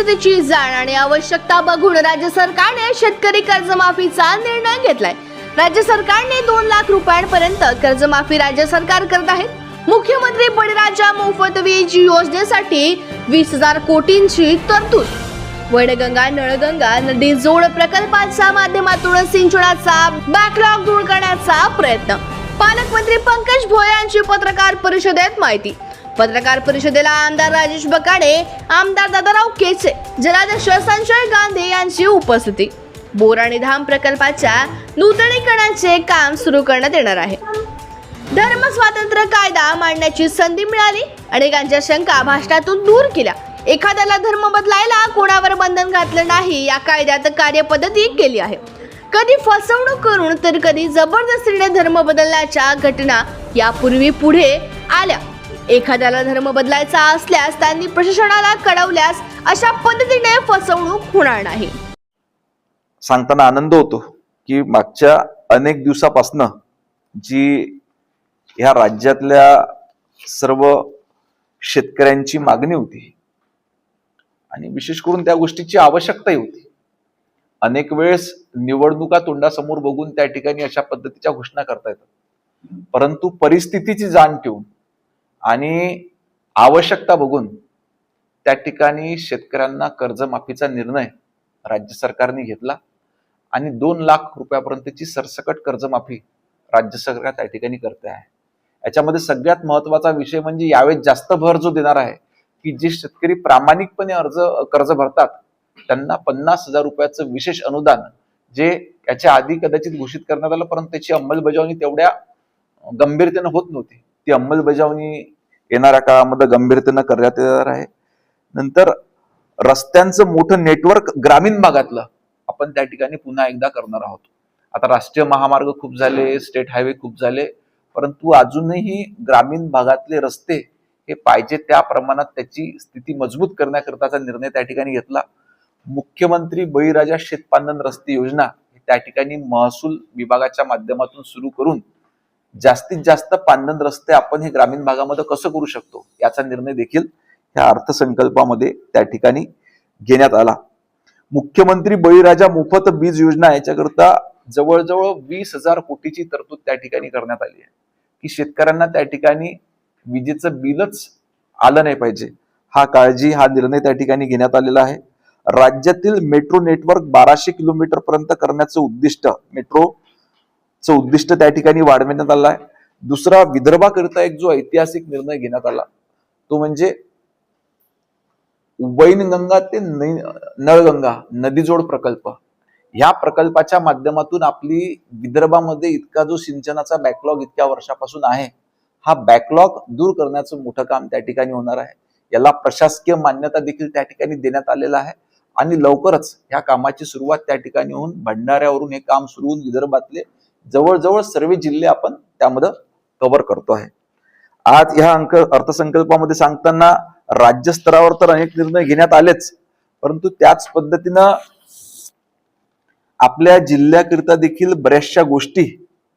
परिस्थितीची जाण आणि आवश्यकता बघून राज्य सरकारने शेतकरी कर्जमाफीचा निर्णय घेतलाय। राज्य सरकारने 2 लाख रुपयांपर्यंत कर्जमाफी राज्य सरकार करत आहे। मुख्यमंत्री बळीराजा मोफत वीज योजनेसाठी 20,000 कोटींची तरतूद। वैनगंगा नळगंगा नदी जोड प्रकल्पाच्या माध्यमातून सिंचनाचा बॅकलॉग दूर करण्याचा प्रयत्न। पालकमंत्री पंकज भोयर यांची पत्रकार परिषदेत माहिती। पत्रकार परिषदेला आमदार राजेश बकाडे, आमदार दादाराव केचे, जलाध्यक्ष संजय गांधी यांची उपस्थिती। बोर आणि धाम प्रकल्पाच्या नूतनीकरणाचे काम सुरू करण्यात येणार आहे। धर्म स्वातंत्र्य कायदा मांडण्याची संधी मिळाली। अनेकांच्या शंका भाषणातून दूर केल्या। एखाद्याला धर्म बदलायला कोणावर बंधन घातलं नाही। या कायद्यात कार्यपद्धती केली आहे। कधी फसवणूक करून तर कधी जबरदस्तीने धर्म बदलण्याच्या घटना यापूर्वी पुढे आल्या। एखाद्याला धर्म बदलायचा असल्यास त्यांनी प्रशासनाला कळवल्यास अशा पद्धतीने फसवणूक होणार नाही। सांगताना आनंद होतो की मागच्या अनेक दिवसापासून जी ह्या राज्यातल्या सर्व शेतकऱ्यांची मागणी होती आणि विशेष करून त्या गोष्टीची आवश्यकताही होती। अनेक वेळेस निवडणुका तोंडासमोर बघून त्या ठिकाणी अशा पद्धतीच्या घोषणा करता येतात, परंतु परिस्थितीची जाण ठेवून आणि आवश्यकता बघून त्या ठिकाणी शेतकऱ्यांना कर्जमाफीचा निर्णय राज्य सरकारने घेतला आणि 2 लाख रुपयापर्यंतची सरसकट कर्जमाफी राज्य सरकार त्या ठिकाणी करते आहे। याच्यामध्ये सगळ्यात महत्वाचा विषय म्हणजे यावेळेस जास्त भर जो देणार आहे की जे शेतकरी प्रामाणिकपणे कर्ज भरतात त्यांना 50,000 रुपयाचं विशेष अनुदान, जे याच्या आधी कदाचित घोषित करण्यात आलं परंतु त्याची अंमलबजावणी तेवढ्या गंभीरतेनं होत नव्हती। ती अंमलबजावणी येणाऱ्या काळामध्ये गंभीरतेनं करण्यात येणार आहे। नंतर रस्त्यांचं मोठं नेटवर्क ग्रामीण भागातलं आपण त्या ठिकाणी पुन्हा एकदा करणार आहोत। आता राष्ट्रीय महामार्ग खूप झाले, स्टेट हायवे खूप झाले, परंतु अजूनही ग्रामीण भागातले रस्ते हे पाहिजे त्या प्रमाणात त्याची स्थिती मजबूत करण्याकरताचा निर्णय त्या ठिकाणी घेतला। मुख्यमंत्री बळीराजा शेतपांधन रस्ते योजना त्या ठिकाणी महसूल विभागाच्या माध्यमातून सुरू करून जास्तीत जास्त पांधन रस्ते आपण हे ग्रामीण भागामध्ये कसं करू शकतो याचा निर्णय देखील या अर्थसंकल्पामध्ये त्या ठिकाणी घेण्यात आला। मुख्यमंत्री बळीराजा मोफत वीज योजना याच्याकरता जवळजवळ 20,000 कोटीची तरतूद त्या ठिकाणी करण्यात आली आहे की शेतकऱ्यांना त्या ठिकाणी विजेचं बिलच आलं नाही पाहिजे, हा निर्णय त्या ठिकाणी घेण्यात आलेला आहे। राज्यातील मेट्रो नेटवर्क 1200 किलोमीटर पर्यंत करण्याचं मेट्रोचं उद्दिष्ट त्या ठिकाणी वाढवण्यात आलं आहे। दुसरा, विदर्भाकरिता एक जो ऐतिहासिक निर्णय घेण्यात आला तो म्हणजे वैनगंगा ते नळगंगा नदीजोड प्रकल्प। या प्रकल्पाच्या माध्यमातून आपली विदर्भामध्ये इतका जो सिंचनाचा बॅकलॉग इतक्या वर्षापासून आहे, हा बॅकलॉग दूर करण्याचं मोठं काम त्या ठिकाणी होणार आहे। याला प्रशासकीय मान्यता देखील त्या ठिकाणी देण्यात आलेला आहे आणि लवकरच या कामाची सुरुवात त्या ठिकाणी होऊन भंडाऱ्यावरून हे काम सुरू होऊन विदर्भातले जवळजवळ सर्व जिल्हे आपण त्यामध्ये कव्हर करतो आहे। आज ह्या अर्थसंकल्पामध्ये सांगताना राज्य स्तरावर तर अनेक निर्णय घेण्यात आलेच, परंतु त्याच पद्धतीनं आपल्या जिल्ह्याकरिता देखील बऱ्याचशा गोष्टी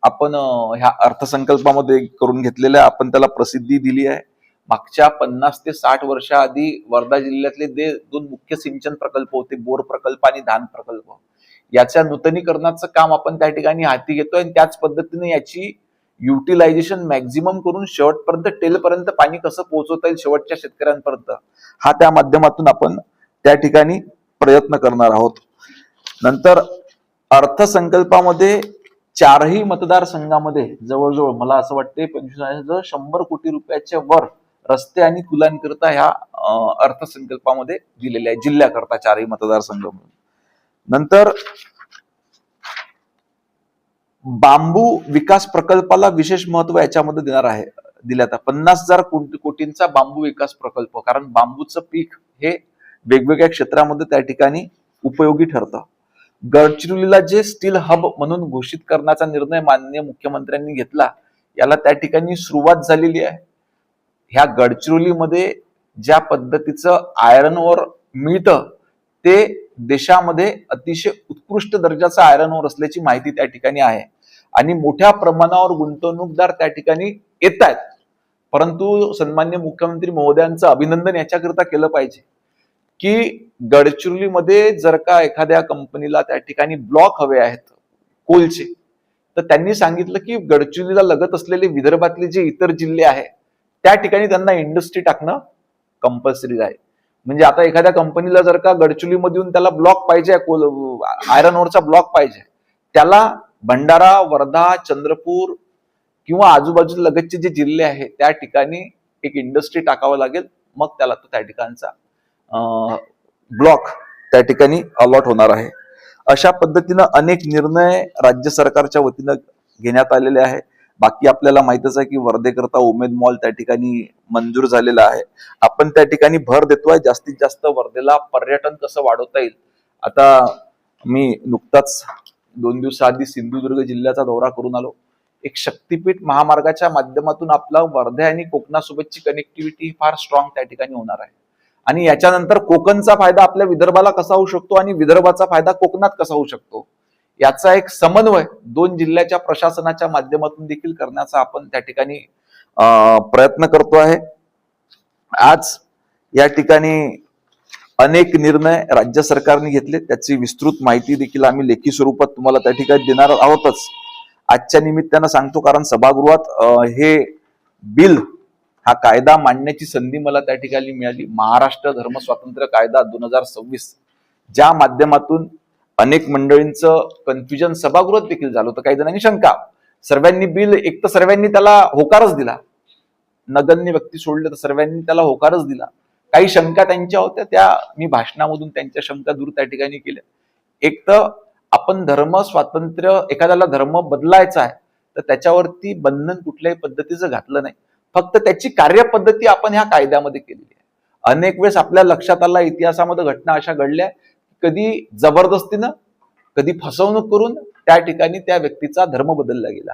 आपण ह्या अर्थसंकल्पामध्ये करून घेतलेल्या, आपण त्याला प्रसिद्धी दिली आहे। मागच्या 50 ते 60 वर्षाआधी वर्धा जिल्ह्यातले 2 मुख्य सिंचन प्रकल्प होते, बोर प्रकल्प आणि धान प्रकल्प। याच्या नूतनीकरणाचं काम आपण त्या ठिकाणी हाती घेतोय आणि त्याच पद्धतीने याची युटिलायझेशन मॅक्झिमम करून शेवटपर्यंत टेलपर्यंत पाणी कसं पोहोचवता येईल शेवटच्या शेतकऱ्यांपर्यंत, हा त्या माध्यमातून आपण त्या ठिकाणी प्रयत्न करणार आहोत। नंतर अर्थसंकल्पामध्ये 4ही मतदारसंघामध्ये जवळजवळ मला असं वाटते 100 कोटी रुपयाच्या वर रस्ते आणि पुलांकरता ह्या अर्थसंकल्पामध्ये दिलेले आहे जिल्ह्याकरता 4ही मतदारसंघामध्ये। नंतर बांबू विकास प्रकल्पाला विशेष महत्व याच्यामध्ये दिल्यात 50,000 कोटींचा बांबू विकास प्रकल्प, कारण बांबूचं पीक हे वेगवेगळ्या क्षेत्रामध्ये त्या ठिकाणी उपयोगी ठरतं। गडचिरोलीला जे स्टील हब म्हणून घोषित करण्याचा निर्णय माननीय मुख्यमंत्र्यांनी घेतला, याला त्या ठिकाणी सुरुवात झालेली आहे। ह्या गडचिरोलीमध्ये ज्या पद्धतीचं आयरन ओर मिळतं ते देशामध्ये अतिशय उत्कृष्ट दर्जाचा आयरन ओर असल्याची माहिती त्या ठिकाणी आहे आणि मोठ्या प्रमाणावर गुंतवणूकदार त्या ठिकाणी येत आहेत। परंतु सन्माननीय मुख्यमंत्री महोदयांचं अभिनंदन याच्याकरता केलं पाहिजे की गडचिरोलीमध्ये जर का एखाद्या कंपनीला त्या ठिकाणी ब्लॉक हवे आहेत कोलचे, तर त्यांनी सांगितलं की गडचिरोलीला लगत असलेले विदर्भातले जे इतर जिल्हे आहेत त्या ठिकाणी त्यांना इंडस्ट्री टाकणं कंपल्सरी आहे. म्हणजे आता एखाद्या कंपनीला जर का गडचिरोलीमधून त्याला ब्लॉक पाहिजे, आयरन ओरचा ब्लॉक पाहिजे, त्याला भंडारा, वर्धा, चंद्रपूर किंवा आजूबाजूला लगतचे जे जिल्हे आहेत त्या ठिकाणी एक इंडस्ट्री टाकावं लागेल, मग त्याला तो त्या ठिकाणचा ब्लॉक त्या ठिकाणी अलॉट होणार आहे. अशा पद्धतीनं अनेक निर्णय राज्य सरकारच्या वतीनं घेण्यात आलेले आहे. बाकी आपल्याला माहितच आहे की वर्धेकरता उमेद मॉल त्या ठिकाणी मंजूर झालेला आहे. आपण त्या ठिकाणी भर देतोय जास्तीत जास्त वर्धेला पर्यटन कसं वाढवता येईल. आता मी नुकताच 2 दिवसाआधी सिंधुदुर्ग जिल्ह्याचा दौरा करून आलो. एक शक्तीपीठ महामार्गाच्या माध्यमातून आपला वर्धा आणि कोकणासोबतची कनेक्टिव्हिटी फार स्ट्रॉंग त्या ठिकाणी होणार आहे. आणि याच्यानंतर कोकणचा फायदा आपल्या विदर्भाला कसा होऊ शकतो आणि विदर्भाचा फायदा कोकणात कसा होऊ शकतो, याचा एक समन्वय 2 जिल्ह्याच्या प्रशासनाच्या माध्यमातून देखील करण्याचा आपण त्या ठिकाणी प्रयत्न करतो आहे. आज या ठिकाणी अनेक निर्णय राज्य सरकारने घेतले, त्याची विस्तृत माहिती देखील आम्ही लेखी स्वरूपात तुम्हाला त्या ठिकाणी देणार आहोतच. आजच्या निमित्तानं सांगतो कारण सभागृहात हे बिल, हा कायदा मांडण्याची संधी मला त्या ठिकाणी मिळाली. महाराष्ट्र धर्म स्वातंत्र्य कायदा 2026, ज्या माध्यमातून अनेक मंडळींचं कन्फ्युजन सभागृहात देखील झालं होतं. काही जणांनी शंका, सर्वांनी बिल, एक तर सर्वांनी त्याला होकारच दिला, नगण्य व्यक्ती सोडले तर सर्वांनी त्याला होकारच दिला. काही शंका त्यांच्या होत्या, त्या मी भाषणामधून त्यांच्या शंका दूर त्या ठिकाणी केल्या. एक तर आपण धर्म स्वातंत्र्य, एखाद्याला धर्म बदलायचा आहे तर त्याच्यावरती बंधन कुठल्याही पद्धतीचं घातलं नाही, फक्त त्याची कार्यपद्धती आपण ह्या कायद्यामध्ये केलेली आहे. अनेक वेळेस आपल्या लक्षात आला, इतिहासामध्ये घटना अशा घडल्या, कधी जबरदस्तीनं, कधी फसवणूक करून त्या ठिकाणी त्या व्यक्तीचा धर्म बदलला गेला.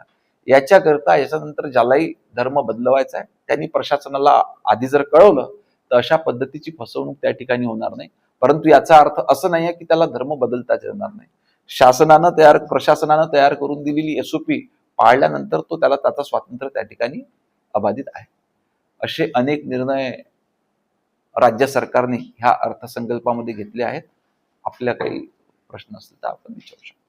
याच्याकरता याच्यानंतर ज्यालाही धर्म बदलवायचा आहे त्यांनी प्रशासनाला आधी जर कळवलं तर अशा पद्धतीची फसवणूक त्या ठिकाणी होणार नाही. परंतु याचा अर्थ असं नाही की त्याला धर्म बदलताच येणार नाही. प्रशासनानं तयार करून दिलेली SOP पाळल्यानंतर तो त्याला त्याचं स्वातंत्र्य त्या ठिकाणी अबाधित आहे. असे अनेक निर्णय राज्य सरकारने ह्या अर्थसंकल्पामध्ये घेतले आहेत. आपल्या काही प्रश्न असतील तर आपण विचारू शकतो.